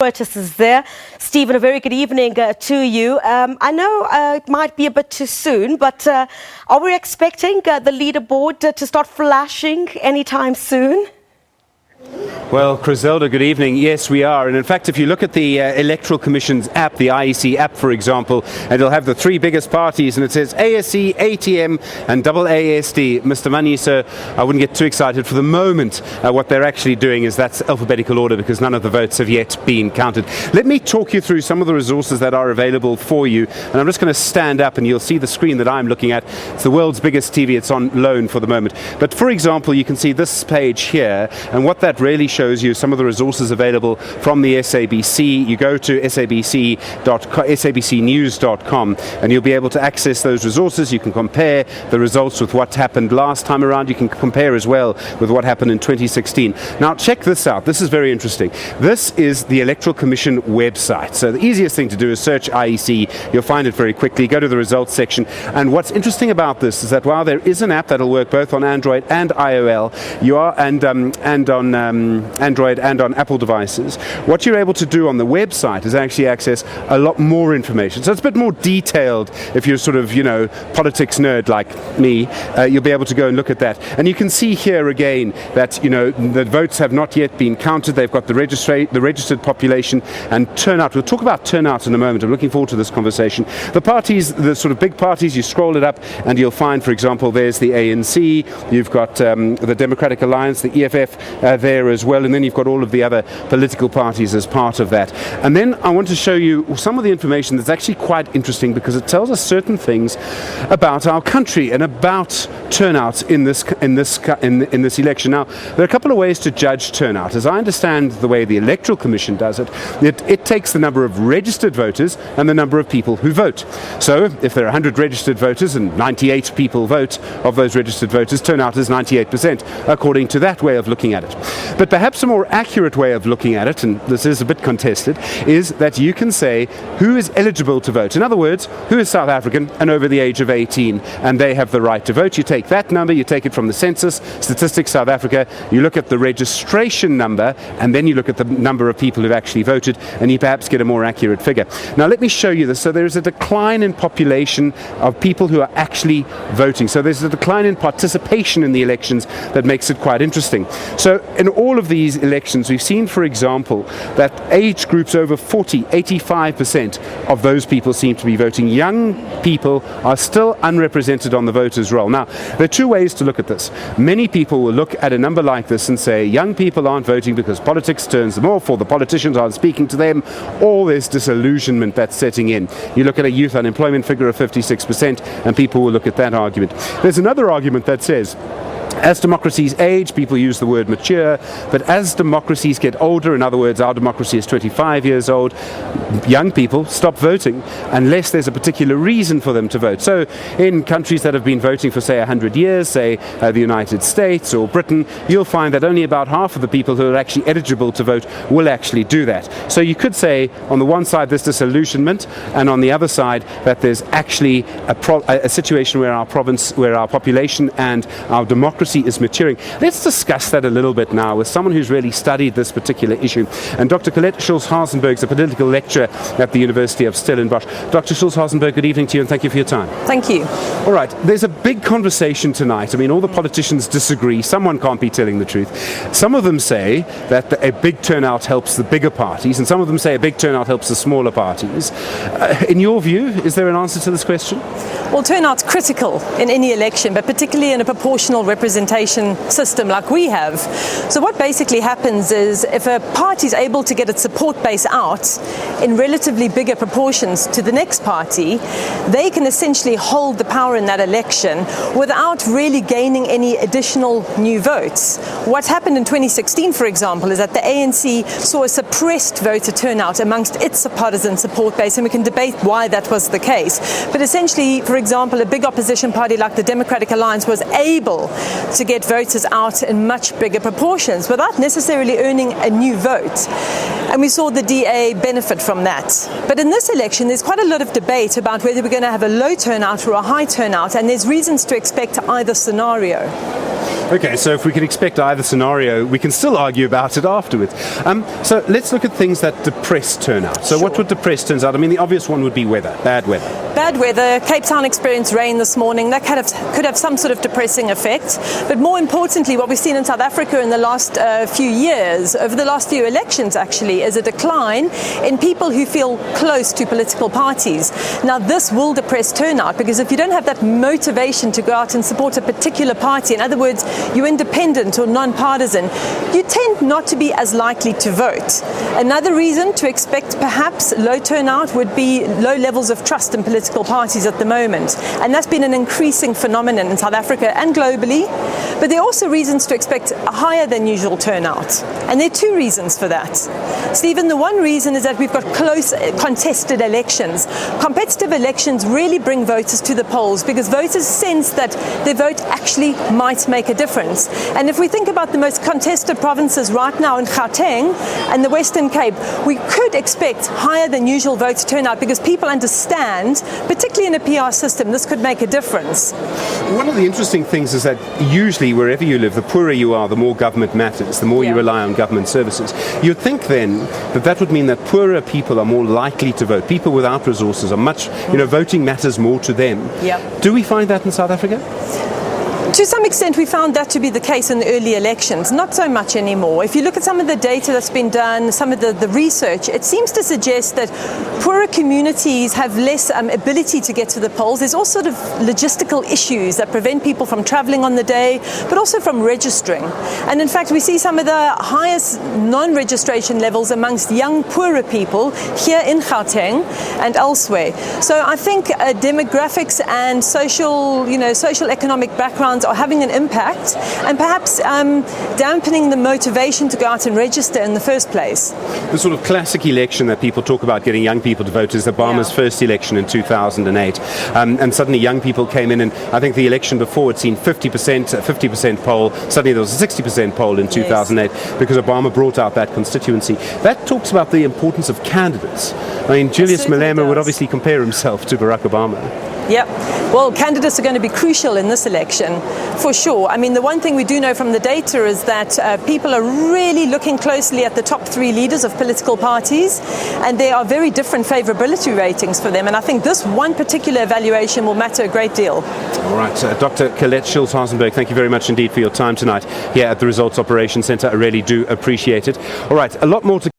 Purchases there. Stephen, a very good evening to you. I know it might be a bit too soon, but are we expecting the leaderboard to start flashing anytime soon? Well, Griselda, good evening. Yes, we are. And in fact, if you look at the Electoral Commission's app, the IEC app, for example, it'll have the three biggest parties, and it says ASC, ATM, and AASD. Mr. Money, sir, I wouldn't get too excited for the moment. What they're actually doing is that's alphabetical order because none of the votes have yet been counted. Let me talk you through some of the resources that are available for you. And I'm just going to stand up and you'll see the screen that I'm looking at. It's the world's biggest TV. It's on loan for the moment. But for example, you can see this page here, and what that really shows you some of the resources available from the SABC. You go to sabcnews.com and you'll be able to access those resources. You can compare the results with what happened last time around. You can compare as well with what happened in 2016. Now check this out. This is very interesting. This is the Electoral Commission website. So the easiest thing to do is search IEC. You'll find it very quickly. Go to the results section. And what's interesting about this is that while there is an app that'll work both on Android and iOS, and on Android and on Apple devices, what you're able to do on the website is actually access a lot more information. So it's a bit more detailed. If you're sort of, politics nerd like me, you'll be able to go and look at that. And you can see here again that, the votes have not yet been counted. They've got the registered population and turnout. We'll talk about turnout in a moment. I'm looking forward to this conversation. The parties, the sort of big parties, you scroll it up and you'll find, for example, there's the ANC, you've got the Democratic Alliance, the EFF there as well, and then you've got all of the other political parties as part of that. And then I want to show you some of the information that's actually quite interesting because it tells us certain things about our country and about turnout in this election. Now, there are a couple of ways to judge turnout. As I understand the way the Electoral Commission does it, it takes the number of registered voters and the number of people who vote. So if there are 100 registered voters and 98 people vote, of those registered voters, turnout is 98%, according to that way of looking at it. But perhaps a more accurate way of looking at it, and this is a bit contested, is that you can say who is eligible to vote. In other words, who is South African and over the age of 18, and they have the right to vote. You take that number, you take it from the Census, Statistics South Africa, you look at the registration number, and then you look at the number of people who've actually voted, and you perhaps get a more accurate figure. Now let me show you this. So there is a decline in population of people who are actually voting. So there's a decline in participation in the elections that makes it quite interesting. So in all of these elections, we've seen, for example, that age groups over 40, 85% of those people seem to be voting. Young people are still unrepresented on the voters' roll. Now, there are two ways to look at this. Many people will look at a number like this and say, young people aren't voting because politics turns them off, or the politicians aren't speaking to them, or there's disillusionment that's setting in. You look at a youth unemployment figure of 56%, and people will look at that argument. There's another argument that says, as democracies age, people use the word mature, but as democracies get older, in other words, our democracy is 25 years old, young people stop voting unless there's a particular reason for them to vote. So in countries that have been voting for, say, 100 years, say the United States or Britain, you'll find that only about half of the people who are actually eligible to vote will actually do that. So you could say, on the one side, there's disillusionment, and on the other side, that there's actually a situation where our population and our democracy is maturing. Let's discuss that a little bit now with someone who's really studied this particular issue. And Dr. Collette Schultz-Herzenberg is a political lecturer at the University of Stellenbosch. Dr. Schultz-Herzenberg, good evening to you and thank you for your time. Thank you. All right, there's a big conversation tonight. I mean, all the politicians disagree. Someone can't be telling the truth. Some of them say that a big turnout helps the bigger parties, and some of them say a big turnout helps the smaller parties. In your view, is there an answer to this question? Well, turnout's critical in any election, but particularly in a proportional representation system like we have. So what basically happens is if a party is able to get its support base out in relatively bigger proportions to the next party, they can essentially hold the power in that election without really gaining any additional new votes. What happened in 2016, for example, is that the ANC saw a suppressed voter turnout amongst its partisan support base, and we can debate why that was the case. But essentially, for example, a big opposition party like the Democratic Alliance was able to get voters out in much bigger proportions without necessarily earning a new vote. And we saw the DA benefit from that. But in this election, there's quite a lot of debate about whether we're going to have a low turnout or a high turnout, and there's reasons to expect either scenario. Okay, so if we can expect either scenario, we can still argue about it afterwards. So let's look at things that depress turnout. So what would depress turnout? I mean, the obvious one would be weather, bad weather. Bad weather. Cape Town experienced rain this morning. That could have some sort of depressing effect. But more importantly, what we've seen in South Africa in the last few years, over the last few elections actually, is a decline in people who feel close to political parties. Now, this will depress turnout because if you don't have that motivation to go out and support a particular party, in other words, you're independent or non-partisan, you tend not to be as likely to vote. Another reason to expect perhaps low turnout would be low levels of trust in political parties at the moment. And that's been an increasing phenomenon in South Africa and globally. But there are also reasons to expect a higher than usual turnout. And there are two reasons for that. Stephen, the one reason is that we've got close contested elections. Competitive elections really bring voters to the polls because voters sense that their vote actually might make a difference. And if we think about the most contested provinces right now in Gauteng and the Western Cape, we could expect higher than usual voter turnout because people understand, particularly in a PR system, this could make a difference. One of the interesting things is that usually wherever you live, the poorer you are, the more government matters, the more you rely on government services. You'd think then that would mean that poorer people are more likely to vote. People without resources are much, voting matters more to them. Do we find that in South Africa? To some extent, we found that to be the case in the early elections, not so much anymore. If you look at some of the data that's been done, some of the research, it seems to suggest that poorer communities have less ability to get to the polls. There's all sort of logistical issues that prevent people from traveling on the day, but also from registering. And in fact, we see some of the highest non-registration levels amongst young, poorer people here in Gauteng and elsewhere. So I think demographics and social economic backgrounds are having an impact and perhaps dampening the motivation to go out and register in the first place. The sort of classic election that people talk about getting young people to vote is Obama's first election in 2008. And suddenly young people came in, and I think the election before had seen 50% poll. Suddenly there was a 60% poll in 2008 because Obama brought out that constituency. That talks about the importance of candidates. I mean, Julius Malema would obviously compare himself to Barack Obama. Yep. Well, candidates are going to be crucial in this election, for sure. I mean, the one thing we do know from the data is that people are really looking closely at the top three leaders of political parties, and there are very different favorability ratings for them. And I think this one particular evaluation will matter a great deal. All right. Dr. Collette Schultz-Herzenberg, thank you very much indeed for your time tonight here at the Results Operations Centre. I really do appreciate it. All right. A lot more to